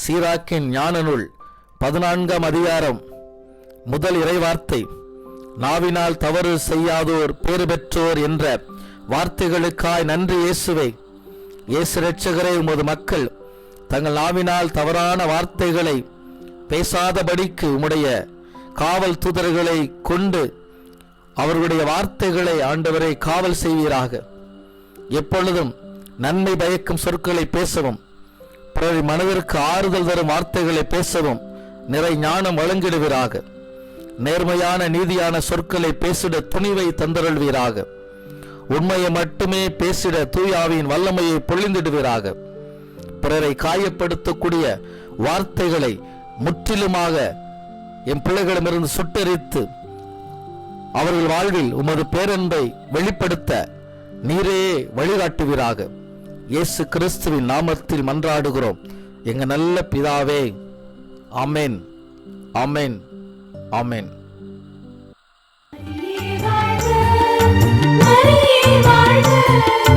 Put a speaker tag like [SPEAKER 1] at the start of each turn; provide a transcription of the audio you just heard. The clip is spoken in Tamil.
[SPEAKER 1] சீராக்கின் ஞான நூல் 14ஆம் அதிகாரம் முதல் இறைவார்த்தை, நாவினால் தவறு செய்யாதோர் பேறு பெற்றோர் என்ற வார்த்தைகளுக்காய் நன்றி இயேசுவே. இயேசு இரட்சகரே, உமது மக்கள் தங்கள் நாவினால் தவறான வார்த்தைகளை பேசாதபடிக்கு உம்முடைய காவல் தூதர்களை கொண்டு அவர்களுடைய வார்த்தைகளை ஆண்டவரை காவல் செய்வீராக. எப்பொழுதும் நன்மை பயக்கும் சொற்களை பேசவும், பிறர் மனதிற்கு ஆறுதல் தரும் வார்த்தைகளை பேசவும் நிறை ஞானம் வழங்கிடுவீராக. நேர்மையான நீதியான சொற்களை பேசிட துணிவை தந்தருள்வீராக. உண்மையை மட்டுமே பேசிட தூயாவின் வல்லமையை பொழிந்திடுவீராக. பிறரை காயப்படுத்தக்கூடிய வார்த்தைகளை முற்றிலுமாக என் பிள்ளைகளிடமிருந்து சுட்டெரித்து அவர்கள் வாழ்வில் உமது பேரன்பை வெளிப்படுத்த நீரே வழிகாட்டுவீராக. இயேசு கிறிஸ்துவின் நாமத்தில் மன்றாடுகிறோம் எங்க நல்ல பிதாவே. ஆமென், ஆமென், ஆமென்.
[SPEAKER 2] வாழ்க, வாழ்க.